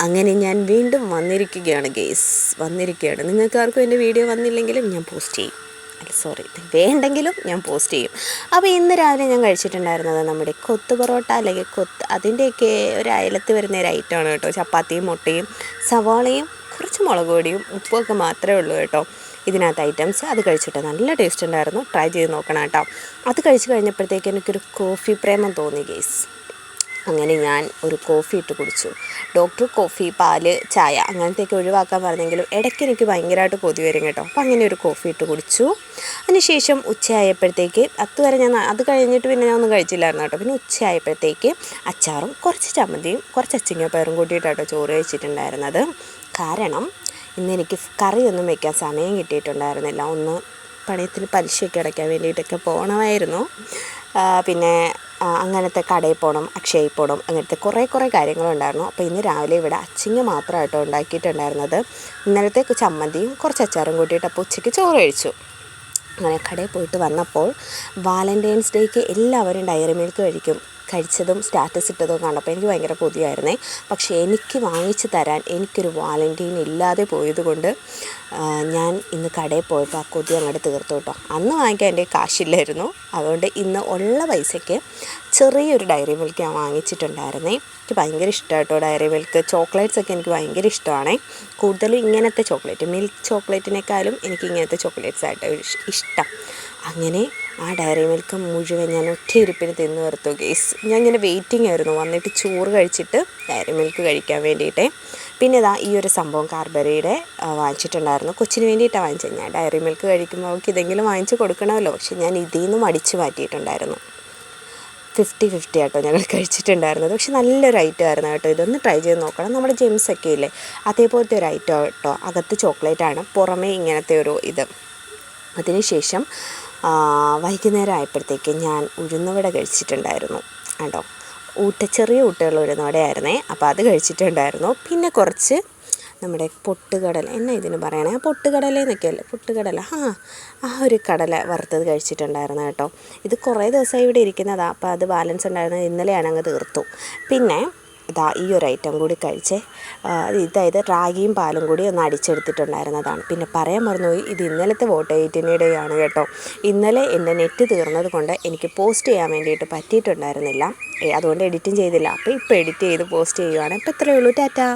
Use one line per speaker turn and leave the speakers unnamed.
അങ്ങനെ ഞാൻ വീണ്ടും വന്നിരിക്കുകയാണ് ഗെയ്സ്, വന്നിരിക്കുകയാണ്. നിങ്ങൾക്ക് ആർക്കും എൻ്റെ വീഡിയോ വന്നില്ലെങ്കിലും ഞാൻ പോസ്റ്റ് ചെയ്യും. വേണ്ടെങ്കിലും ഞാൻ പോസ്റ്റ് ചെയ്യും. അപ്പോൾ ഇന്ന് രാവിലെ ഞാൻ കഴിച്ചിട്ടുണ്ടായിരുന്നത് നമ്മുടെ കൊത്തു പൊറോട്ട അല്ലെങ്കിൽ അതിൻ്റെയൊക്കെ ഒരു അയലത്ത് വരുന്ന ഒരു ഐറ്റമാണ് കേട്ടോ. ചപ്പാത്തിയും മുട്ടയും സവാളയും കുറച്ച് മുളക് പൊടിയും ഉപ്പുമൊക്കെ മാത്രമേ ഉള്ളൂ കേട്ടോ ഇതിനകത്ത് ഐറ്റംസ്. അത് കഴിച്ചിട്ട് നല്ല ടേസ്റ്റ് ഉണ്ടായിരുന്നു. ട്രൈ ചെയ്ത് നോക്കണം കേട്ടോ. അത് കഴിച്ച് കഴിഞ്ഞപ്പോഴത്തേക്ക് എനിക്കൊരു കോഫി പ്രേമം തോന്നി ഗെയ്സ്. അങ്ങനെ ഞാൻ ഒരു കോഫി ഇട്ട് കുടിച്ചു. ഡോക്ടർ കോഫി, പാല്, ചായ അങ്ങനത്തെയൊക്കെ ഒഴിവാക്കാൻ പറഞ്ഞെങ്കിലും ഇടയ്ക്ക് എനിക്ക് ഭയങ്കരമായിട്ട് കൊതി വരും കേട്ടോ. അപ്പോൾ അങ്ങനെ ഒരു കോഫി ഇട്ട് കുടിച്ചു. അതിനുശേഷം ഉച്ചയായപ്പോഴത്തേക്ക് അതുവരെ അത് കഴിഞ്ഞിട്ട് പിന്നെ ഞാൻ ഒന്നും കഴിച്ചില്ലായിരുന്നു കേട്ടോ. പിന്നെ ഉച്ചയായപ്പോഴത്തേക്ക് അച്ചാറും കുറച്ച് ചമ്മന്തിയും കുറച്ച് അച്ചിങ്ങപ്പയറും കൂട്ടിയിട്ടാട്ടോ ചോറ് കഴിച്ചിട്ടുണ്ടായിരുന്നത്. കാരണം ഇന്നെനിക്ക് കറിയൊന്നും വെക്കാൻ സമയം കിട്ടിയിട്ടുണ്ടായിരുന്നില്ല. ഒന്ന് പണയത്തിന് പലിശയൊക്കെ അടയ്ക്കാൻ വേണ്ടിയിട്ടൊക്കെ പോകണമായിരുന്നു. പിന്നെ അങ്ങനത്തെ കടയിൽ പോകണം, അക്ഷയയിൽ പോകണം, അങ്ങനത്തെ കുറേ കാര്യങ്ങളുണ്ടായിരുന്നു. അപ്പോൾ ഇന്ന് രാവിലെ ഇവിടെ അച്ചിങ്ങ മാത്രമായിട്ടോ ഉണ്ടാക്കിയിട്ടുണ്ടായിരുന്നത്. ഇന്നലത്തെ ചമ്മന്തിയും കുറച്ച് അച്ചാറും കൂട്ടിയിട്ട് അപ്പോൾ ഉച്ചയ്ക്ക് ചോറ് കഴിച്ചു. അങ്ങനെ കടയിൽ പോയിട്ട് വന്നപ്പോൾ വാലൻറ്റൈൻസ് ഡേക്ക് എല്ലാവരും ഡയറി മിൽക്ക് കഴിച്ചതും സ്റ്റാറ്റസ് ഇട്ടതും കണ്ടപ്പോൾ എനിക്ക് ഭയങ്കര കൊതിയായിരുന്നേ. പക്ഷേ എനിക്ക് വാങ്ങിച്ചു തരാൻ എനിക്കൊരു വാലൻറ്റൈൻ ഇല്ലാതെ പോയതുകൊണ്ട് ഞാൻ ഇന്ന് കടയിൽ പോയപ്പോൾ ആ കൊതി അങ്ങോട്ട് തീർത്തു കേട്ടോ. അന്ന് വാങ്ങിക്കാൻ എൻ്റെ കാശില്ലായിരുന്നു. അതുകൊണ്ട് ഇന്ന് ഉള്ള പൈസയ്ക്ക് ചെറിയൊരു ഡയറി മിൽക്ക് ഞാൻ വാങ്ങിച്ചിട്ടുണ്ടായിരുന്നേ. എനിക്ക് ഭയങ്കര ഇഷ്ടമാണ് കേട്ടോ ഡയറി മിൽക്ക്. ചോക്ലേറ്റ്സൊക്കെ എനിക്ക് ഭയങ്കര ഇഷ്ടമാണ്. കൂടുതലും ഇങ്ങനത്തെ ചോക്ലേറ്റ്, മിൽക്ക് ചോക്ലേറ്റിനേക്കാളും എനിക്ക് ഇങ്ങനത്തെ ചോക്ലേറ്റ്സായിട്ട് ഇഷ്ടം. അങ്ങനെ ആ ഡയറി മിൽക്ക് മുഴുവൻ ഞാൻ ഒറ്റയിരുപ്പിന് തിന്നു തീർത്തു ഗെയ്സ്. ഞാൻ ഇങ്ങനെ വെയിറ്റിംഗ് ആയിരുന്നു വന്നിട്ട് ചോറ് കഴിച്ചിട്ട് ഡയറി മിൽക്ക് കഴിക്കാൻ വേണ്ടിയിട്ട്. പിന്നെ ഈ ഒരു സംഭവം കാർബറിയുടെ വാങ്ങിച്ചിട്ടുണ്ടായിരുന്നു. കൊച്ചിന് വേണ്ടിയിട്ടാണ് വാങ്ങിച്ചത്. ഞാൻ ഡയറി മിൽക്ക് കഴിക്കുമ്പോൾ അവൾക്ക് ഇതെങ്കിലും വാങ്ങിച്ച് കൊടുക്കണമല്ലോ. പക്ഷെ ഞാൻ ഇതിൽ നിന്ന് മടിച്ച് മാറ്റിയിട്ടുണ്ടായിരുന്നു. 50-50 ആട്ടോ ഞങ്ങൾ കഴിച്ചിട്ടുണ്ടായിരുന്നത്. പക്ഷെ നല്ലൊരു ഐറ്റം ആയിരുന്നു കേട്ടോ. ഇതൊന്ന് ട്രൈ ചെയ്ത് നോക്കണം. നമ്മുടെ ജെംസൊക്കെ ഇല്ലേ, അതേപോലത്തെ ഒരു ഐറ്റം കേട്ടോ. അകത്ത് ചോക്ലേറ്റാണ്, പുറമേ ഇങ്ങനത്തെ ഒരു ഇത്. അതിനുശേഷം വൈകുന്നേരം ആയപ്പോഴത്തേക്ക് ഞാൻ ഉഴുന്നുവട കഴിച്ചിട്ടുണ്ടായിരുന്നു കേട്ടോ. ചെറിയ ഊട്ടുകൾ ഉഴുന്നുവട ആയിരുന്നേ. അപ്പോൾ അത് കഴിച്ചിട്ടുണ്ടായിരുന്നു. പിന്നെ കുറച്ച് നമ്മുടെ പൊട്ടുകടല, എന്നാ ഇതിന് പറയണേ, പൊട്ടുകടല എന്നൊക്കെയല്ലേ, പൊട്ടുകടല, ആ ഒരു കടല വറുത്തത് കഴിച്ചിട്ടുണ്ടായിരുന്നു കേട്ടോ. ഇത് കുറേ ദിവസമായി ഇവിടെ ഇരിക്കുന്നതാണ്. അപ്പോൾ അത് ബാലൻസ് ഉണ്ടായിരുന്നത് ഇന്നലെയാണ് അങ്ങ് തീർത്തു. പിന്നെ ഈ ഒരു ഐറ്റം കൂടി കഴിച്ചേ. അതായത് റാഗിയും പാലും കൂടി ഒന്ന് അടിച്ചെടുത്തിട്ടുണ്ടായിരുന്നതാണ്. പിന്നെ പറയാൻ മറന്നുപോയി, ഇത് ഇന്നലത്തെ വോട്ട് 18-ടെയാണ് കേട്ടോ. ഇന്നലെ എൻ്റെ നെറ്റ് തീർന്നത് കൊണ്ട് എനിക്ക് പോസ്റ്റ് ചെയ്യാൻ വേണ്ടിയിട്ട് പറ്റിയിട്ടുണ്ടായിരുന്നില്ല. അതുകൊണ്ട് എഡിറ്റും ചെയ്തില്ല. അപ്പോൾ ഇപ്പോൾ എഡിറ്റ് ചെയ്ത് പോസ്റ്റ് ചെയ്യുവാണ്. അപ്പോൾ ഇത്രയേ ഉള്ളൂ. ടാറ്റാ.